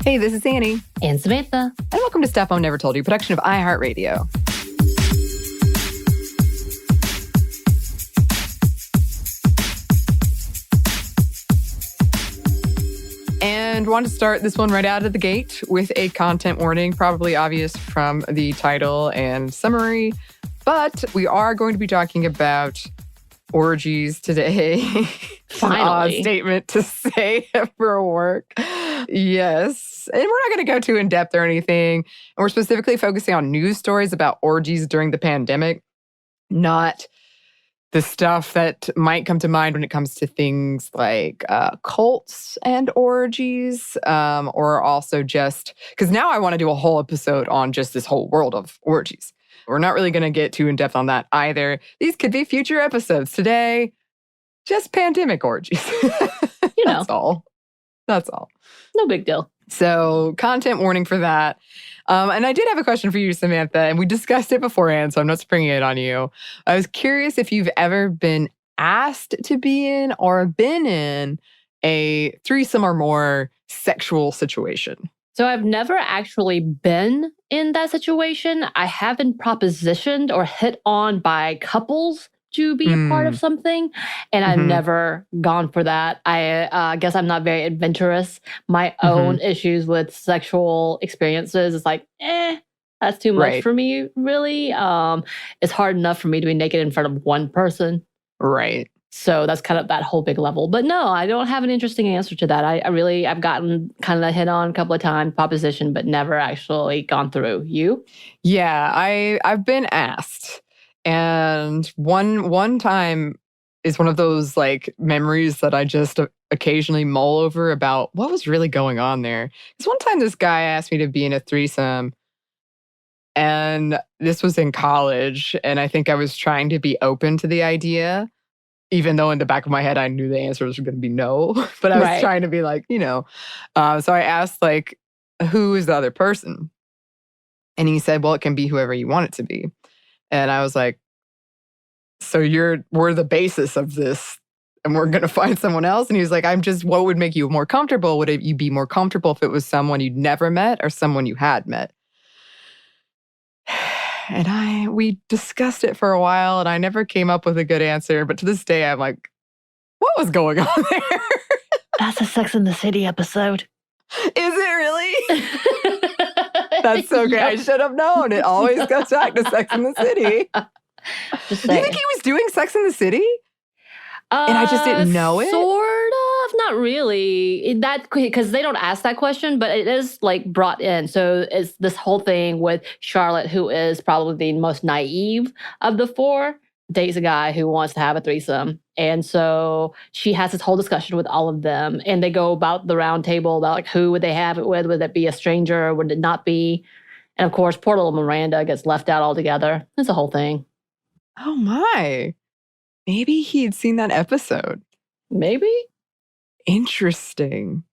Hey, this is Anney. And Samantha. And welcome to Stuff Mom Never Told You, production of iHeartRadio. And want to start this one right out of the gate with a content warning, probably obvious from the title and summary. But we are going to be talking about orgies today. Finally. An odd statement to say for work. Yes. And we're not going to go too in-depth or anything. And we're specifically focusing on news stories about orgies during the pandemic, not the stuff that might come to mind when it comes to things like cults and orgies, or also just, because now I want to do a whole episode on just this whole world of orgies. We're not really going to get too in-depth on that either. These could be future episodes. Today, just pandemic orgies. That's all. That's all. No big deal. So, content warning for that. And I did have a question for you, Samantha, and we discussed it beforehand, so I'm not springing it on you. I was curious if you've ever been asked to be in or been in a threesome or more sexual situation. So I've never actually been in that situation. I have been propositioned or hit on by couples to be a part of something, and I've never gone for that. I guess I'm not very adventurous. My own issues with sexual experiences is like, that's too much for me, really. It's hard enough for me to be naked in front of one person. Right. So that's kind of that whole big level. But no, I don't have an interesting answer to that. I've gotten kind of hit on a couple of times, proposition, but never actually gone through. You? Yeah, I've been asked. And one time is one of those like memories that I just occasionally mull over about what was really going on there. Because one time this guy asked me to be in a threesome, and this was in college, and I think I was trying to be open to the idea, even though in the back of my head I knew the answer was going to be no. But I was trying to be like, so I asked like, who is the other person? And he said, well, it can be whoever you want it to be. And I was like, so we're the basis of this and we're going to find someone else? And he was like, what would make you more comfortable? Would you be more comfortable if it was someone you'd never met or someone you had met? And we discussed it for a while and I never came up with a good answer. But to this day, I'm like, what was going on there? That's a Sex and the City episode. Is it really? That's so great. I should have known. It always goes back to Sex and the City. Do you think he was doing Sex and the City? And I just didn't know it? Sort of. Not really. Because they don't ask that question, but it is like brought in. So it's this whole thing with Charlotte, who is probably the most naive of the four, dates a guy who wants to have a threesome. And so she has this whole discussion with all of them. And they go about the round table about like who would they have it with? Would it be a stranger or would it not be? And of course, poor little Miranda gets left out altogether. It's a whole thing. Oh my. Maybe he'd seen that episode. Maybe. Interesting.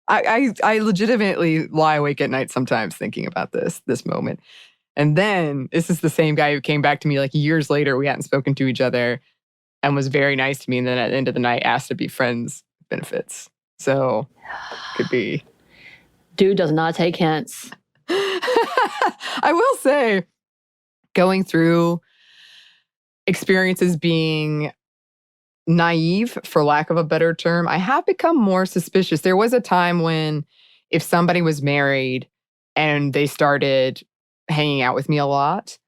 I legitimately lie awake at night sometimes thinking about this moment. And then this is the same guy who came back to me like years later. We hadn't spoken to each other and was very nice to me. And then at the end of the night asked to be friends with benefits. So could be. Dude does not take hints. I will say, going through experiences being naive, for lack of a better term, I have become more suspicious. There was a time when if somebody was married and they started hanging out with me a lot,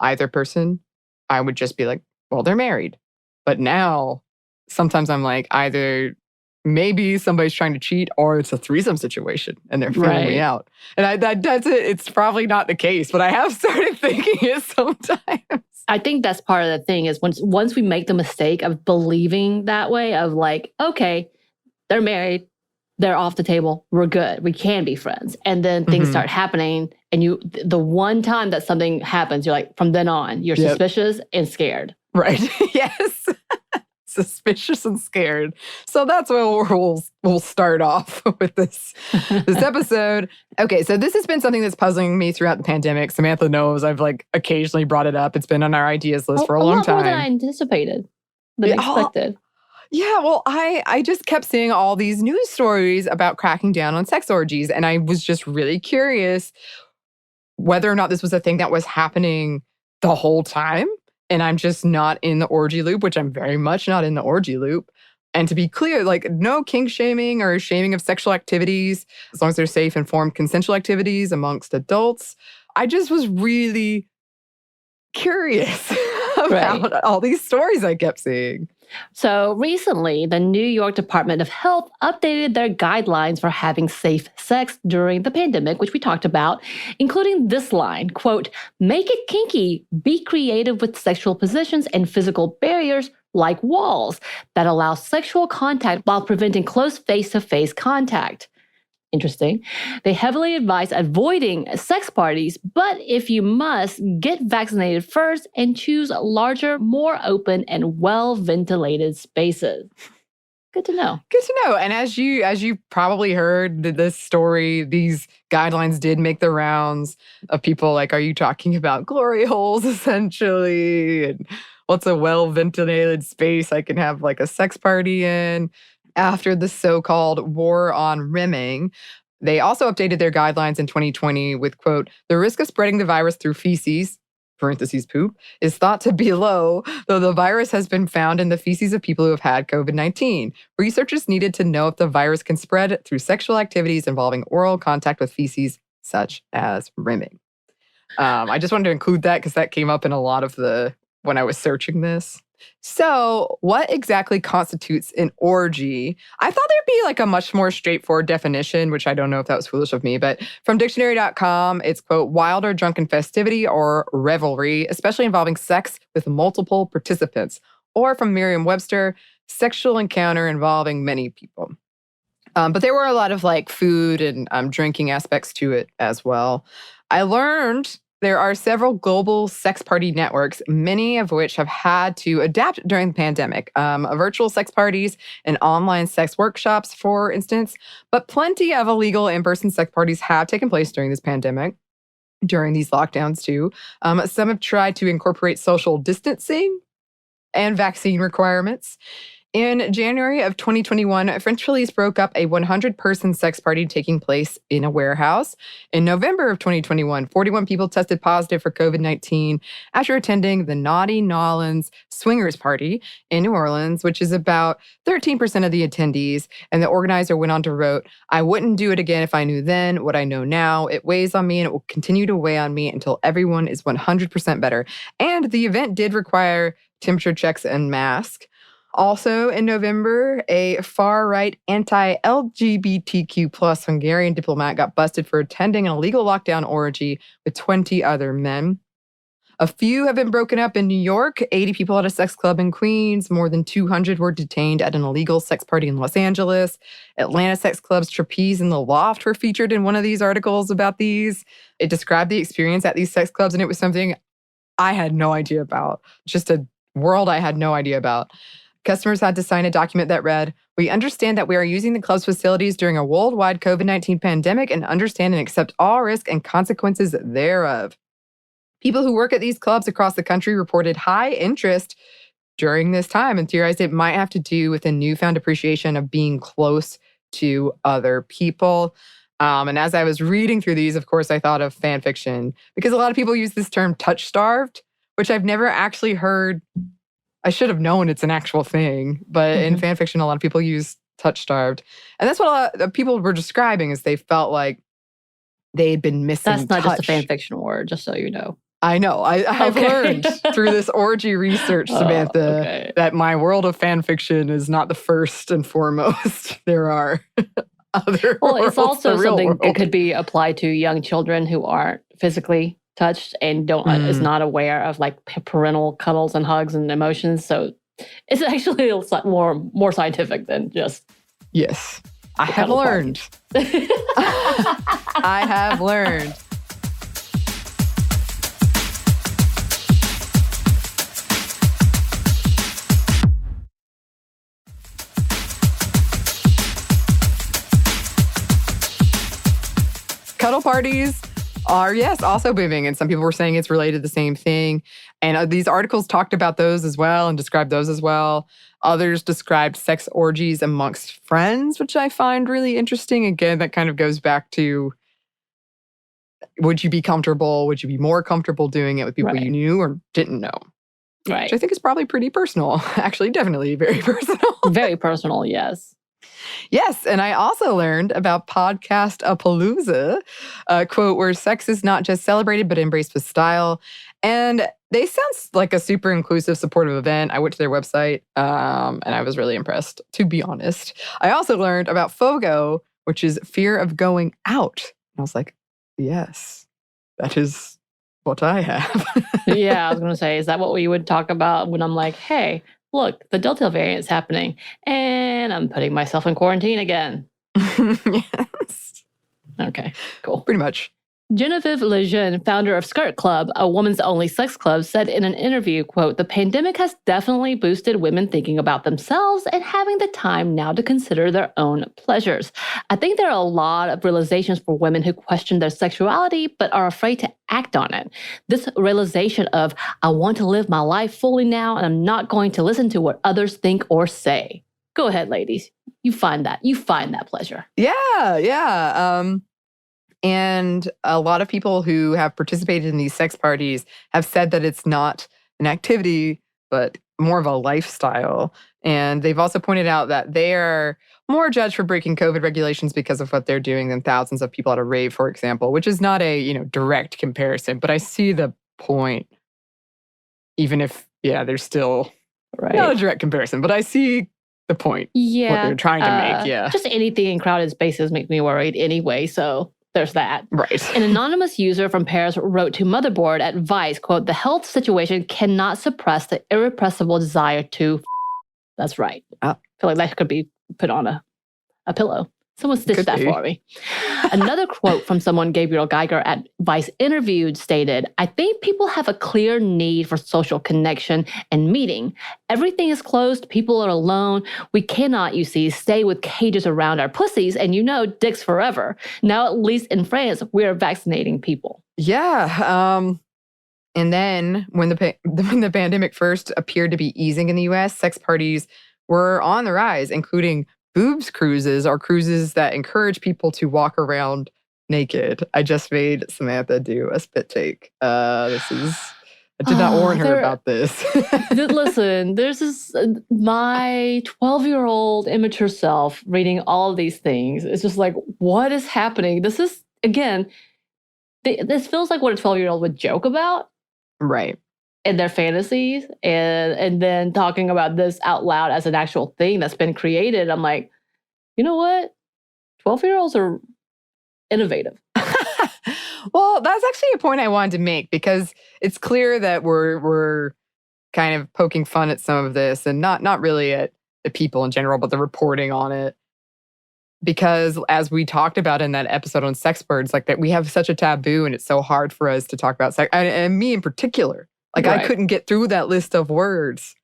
either person, I would just be like, well, they're married. But now, sometimes I'm like, either maybe somebody's trying to cheat or it's a threesome situation and they're feeling me out. And that's it. It's probably not the case, but I have started thinking it sometimes. I think that's part of the thing is once we make the mistake of believing that way of like, okay, they're married, they're off the table, we're good, we can be friends. And then things start happening and the one time that something happens, you're like, from then on, you're suspicious and scared. Right. Yes. Suspicious and scared. So that's where we'll start off with this episode. Okay, so this has been something that's puzzling me throughout the pandemic. Samantha knows I've like occasionally brought it up. It's been on our ideas list for a long time. More than I anticipated, than expected. Yeah, well, I just kept seeing all these news stories about cracking down on sex orgies, and I was just really curious whether or not this was a thing that was happening the whole time, and I'm just not in the orgy loop, which I'm very much not in the orgy loop. And to be clear, like no kink shaming or shaming of sexual activities, as long as they're safe, informed, consensual activities amongst adults. I just was really curious Right. about all these stories I kept seeing. So recently, the New York Department of Health updated their guidelines for having safe sex during the pandemic, which we talked about, including this line, quote, "Make it kinky, be creative with sexual positions and physical barriers like walls that allow sexual contact while preventing close face-to-face contact." Interesting. They heavily advise avoiding sex parties, but if you must, get vaccinated first and choose larger, more open, and well-ventilated spaces. Good to know. Good to know. And as you probably heard, this story, these guidelines did make the rounds of people like, are you talking about glory holes essentially? And what's a well-ventilated space I can have like a sex party in? After the so-called war on rimming, they also updated their guidelines in 2020 with, quote, "The risk of spreading the virus through feces, parentheses poop, is thought to be low, though the virus has been found in the feces of people who have had COVID-19. Researchers needed to know if the virus can spread through sexual activities involving oral contact with feces, such as rimming." I just wanted to include that because that came up in a lot of when I was searching this. So, what exactly constitutes an orgy? I thought there'd be like a much more straightforward definition, which I don't know if that was foolish of me, but from dictionary.com, it's, quote, "wild or drunken festivity or revelry, especially involving sex with multiple participants." Or from Merriam-Webster, "sexual encounter involving many people." But there were a lot of like food and drinking aspects to it as well. I learned there are several global sex party networks, many of which have had to adapt during the pandemic. Virtual sex parties and online sex workshops, for instance. But plenty of illegal in-person sex parties have taken place during this pandemic, during these lockdowns too. Some have tried to incorporate social distancing and vaccine requirements. In January of 2021, French police broke up a 100-person sex party taking place in a warehouse. In November of 2021, 41 people tested positive for COVID-19 after attending the Naughty Nolans Swingers Party in New Orleans, which is about 13% of the attendees. And the organizer went on to wrote, "I wouldn't do it again if I knew then what I know now. It weighs on me and it will continue to weigh on me until everyone is 100% better." And the event did require temperature checks and masks. Also in November, a far-right anti-LGBTQ plus Hungarian diplomat got busted for attending an illegal lockdown orgy with 20 other men. A few have been broken up in New York, 80 people at a sex club in Queens, more than 200 were detained at an illegal sex party in Los Angeles. Atlanta sex clubs Trapeze and The Loft were featured in one of these articles about these. It described the experience at these sex clubs, and it was something I had no idea about, just a world I had no idea about. Customers had to sign a document that read, "We understand that we are using the club's facilities during a worldwide COVID-19 pandemic and understand and accept all risk and consequences thereof." People who work at these clubs across the country reported high interest during this time and theorized it might have to do with a newfound appreciation of being close to other people. And as I was reading through these, of course, I thought of fan fiction because a lot of people use this term touch starved, which I've never actually heard. I should have known it's an actual thing, but in fan fiction, a lot of people use touch starved. And that's what a lot of people were describing is they felt like they'd been missing That's not touch. just a fan fiction word, just so you know. I know. I've learned through this orgy research, Samantha, that my world of fan fiction is not the first and foremost. There are other Well, it's worlds, also the real something world. that could be applied to young children who aren't physically touched and is not aware of like parental cuddles and hugs and emotions. So it's actually more scientific than just Yes, I have learned. I have learned. Cuddle parties are, yes, also booming. And some people were saying it's related to the same thing. And these articles talked about those as well and described those as well. Others described sex orgies amongst friends, which I find really interesting. Again, that kind of goes back to, would you be comfortable? Would you be more comfortable doing it with people you knew or didn't know? Right. Which I think is probably pretty personal. Actually, definitely very personal. Very personal, yes. Yes, and I also learned about Podcast-a-Palooza, quote, where sex is not just celebrated but embraced with style. And they sound like a super inclusive, supportive event. I went to their website, and I was really impressed, to be honest. I also learned about FOGO, which is fear of going out. And I was like, yes, that is what I have. Yeah, I was going to say, is that what we would talk about when I'm like, hey, look, the Delta variant is happening and I'm putting myself in quarantine again? Yes. Okay, cool. Pretty much. Genevieve Lejeune, founder of Skirt Club, a woman's only sex club, said in an interview, quote, "The pandemic has definitely boosted women thinking about themselves and having the time now to consider their own pleasures. I think there are a lot of realizations for women who question their sexuality but are afraid to act on it. This realization of, I want to live my life fully now and I'm not going to listen to what others think or say." Go ahead, ladies. You find that pleasure. Yeah. And a lot of people who have participated in these sex parties have said that it's not an activity, but more of a lifestyle. And they've also pointed out that they are more judged for breaking COVID regulations because of what they're doing than thousands of people at a rave, for example, which is not a, direct comparison. But I see the point, even if, there's still not a direct comparison, but I see the point. Yeah. What they're trying to make, yeah. Just anything in crowded spaces make me worried anyway, so there's that. Right. An anonymous user from Paris wrote to Motherboard at Vice, quote, "The health situation cannot suppress the irrepressible desire to." That's right. I feel like that could be put on a pillow. Someone stitch that for me. Another quote from someone Gabriel Geiger at Vice interviewed stated, "I think people have a clear need for social connection and meeting. Everything is closed. People are alone. We cannot, you see, stay with cages around our pussies and, dicks forever. Now, at least in France, we are vaccinating people." Yeah. And then when the pandemic first appeared to be easing in the U.S., sex parties were on the rise, including boobs cruises, or cruises that encourage people to walk around naked. I just made Samantha do a spit take. I did not warn her about this. Listen, there's my 12-year-old immature self reading all of these things. It's just like, what is happening? This is, again, this feels like what a 12-year-old would joke about. Right. In their fantasies, and then talking about this out loud as an actual thing that's been created. I'm like, you know what? 12-year-olds are innovative. Well, that's actually a point I wanted to make, because it's clear that we're kind of poking fun at some of this, and not really at the people in general, but the reporting on it. Because as we talked about in that episode on sex birds, like that we have such a taboo and it's so hard for us to talk about sex, and me in particular. Like, I couldn't get through that list of words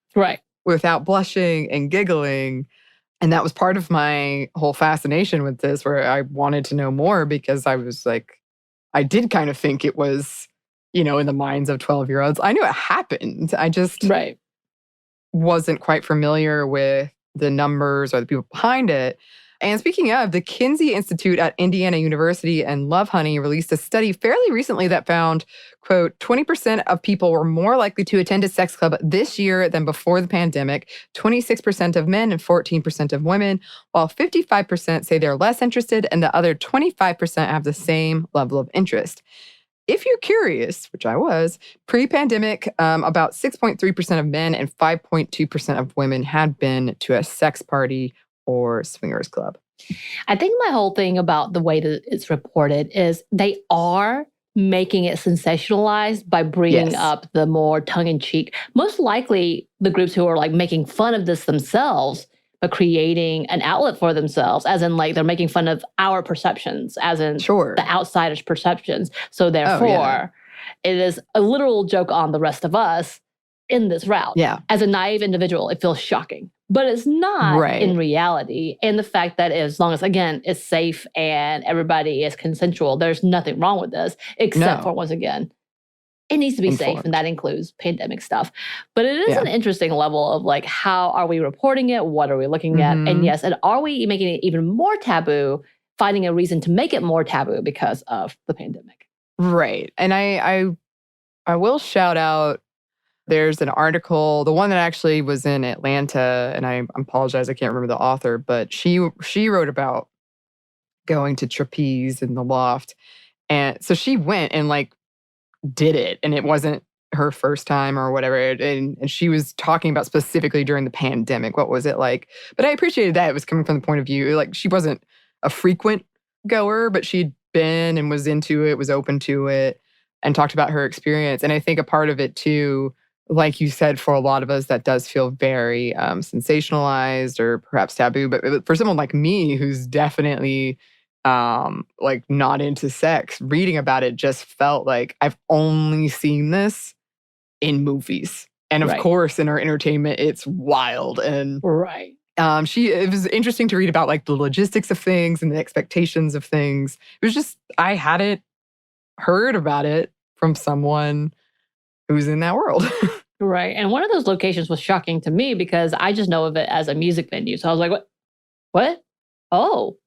without blushing and giggling. And that was part of my whole fascination with this, where I wanted to know more, because I was like, I did kind of think it was, in the minds of 12-year-olds. I knew it happened. I just wasn't quite familiar with the numbers or the people behind it. And speaking of, the Kinsey Institute at Indiana University and Lovehoney released a study fairly recently that found, quote, 20% of people were more likely to attend a sex club this year than before the pandemic, 26% of men and 14% of women, while 55% say they're less interested and the other 25% have the same level of interest. If you're curious, which I was, pre-pandemic, about 6.3% of men and 5.2% of women had been to a sex party or swingers club. I think my whole thing about the way that it's reported is they are making it sensationalized by bringing up the more tongue-in-cheek. Most likely the groups who are like making fun of this themselves, but creating an outlet for themselves, as in like they're making fun of our perceptions, as in the outsider's perceptions. So therefore, it is a literal joke on the rest of us in this route. Yeah. As a naive individual, it feels shocking. But it's not in reality. And the fact that as long as, again, it's safe and everybody is consensual, there's nothing wrong with this, except for, once again, it needs to be safe, informed. and that includes pandemic stuff. But it is Yeah. an interesting level of like, how are we reporting it? What are we looking at? And yes, and are we making it even more taboo, finding a reason to make it more taboo because of the pandemic? Right. And I will shout out, there's an article, the one that actually was in Atlanta, and I apologize, I can't remember the author, but she wrote about going to trapeze in the loft. And so she went and like did it, and it wasn't her first time or whatever. And she was talking about specifically during the pandemic, what was it like? But I appreciated that it was coming from the point of view, like she wasn't a frequent goer, but she'd been and was into it, was open to it, and talked about her experience. And I think a part of it too, like you said, for a lot of us, that does feel very sensationalized or perhaps taboo. But for someone like me, who's definitely like not into sex, reading about it just felt like I've only seen this in movies. And of Right. course, in our entertainment, it's wild. And Right. it was interesting to read about like the logistics of things and the expectations of things. It was just, I hadn't heard about it from someone who's in that world. Right. And one of those locations was shocking to me because I just know of it as a music venue. So I was like, what? Oh,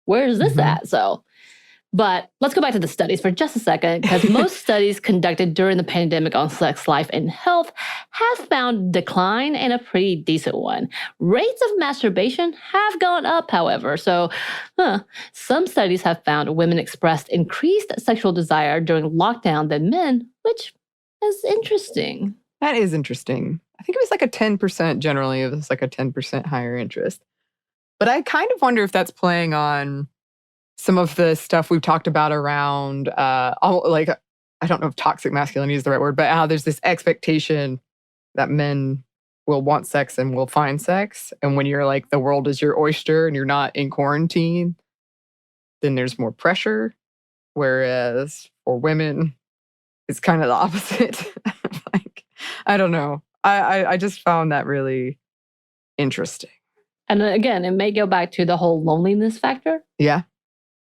where is this at? So, but let's go back to the studies for just a second, because most studies conducted during the pandemic on sex life and health have found decline, and a pretty decent one. Rates of masturbation have gone up, however. So some studies have found women expressed increased sexual desire during lockdown than men, which is interesting. That is interesting. I think it was like a 10% generally. It was like a 10% higher interest. But I kind of wonder if that's playing on some of the stuff we've talked about around, like, I don't know if toxic masculinity is the right word, but how there's this expectation that men will want sex and will find sex. And when you're like, the world is your oyster and you're not in quarantine, then there's more pressure. Whereas for women, it's kind of the opposite. Like, I don't know. I just found that really interesting. And again, it may go back to the whole loneliness factor. Yeah.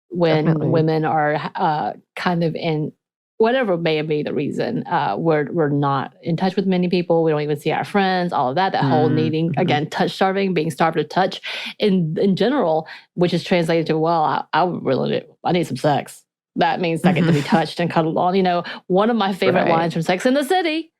When Definitely. women are kind of in whatever may be the reason, we're not in touch with many people. We don't even see our friends, all of that. That whole needing, again, touch starving, being starved to touch in general, which is translated to, well, I need some sex. That means I get to be touched and cuddled on. You know, one of my favorite lines from Sex and the City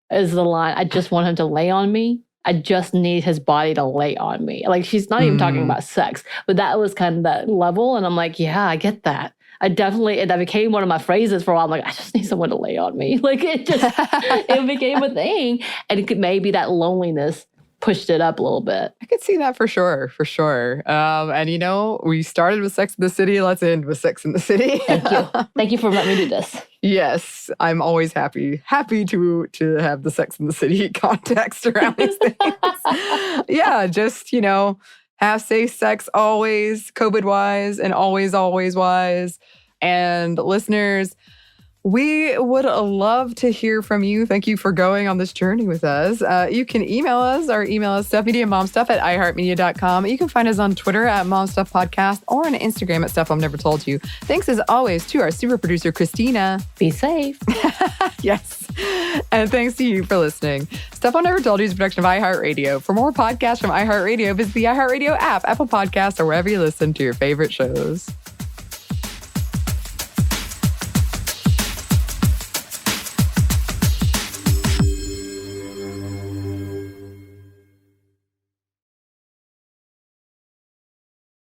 is the line, I just want him to lay on me. I just need his body to lay on me. Like, she's not even talking about sex, but that was kind of that level. And I'm like, yeah, I get that. And that became one of my phrases for a while. I'm like, I just need someone to lay on me. Like, it became a thing. And maybe that loneliness pushed it up a little bit. I could see that for sure. And you know, we started with Sex in the City. Let's end with Sex in the City. Thank you. Thank you for letting me do this. Yes, I'm always happy to have the Sex in the City context around these things. Yeah, just, you know, have safe sex always, COVID-wise, and always wise. And listeners, we would love to hear from you. Thank you for going on this journey with us. You can email us. Our email is stuffmediamomstuff@iheartmedia.com. You can find us on Twitter @momstuffpodcast or on Instagram @stuffI've-never-told-you. Thanks as always to our super producer, Christina. Be safe. Yes. And thanks to you for listening. Stuff I've Never Told You is a production of iHeartRadio. For more podcasts from iHeartRadio, visit the iHeartRadio app, Apple Podcasts, or wherever you listen to your favorite shows.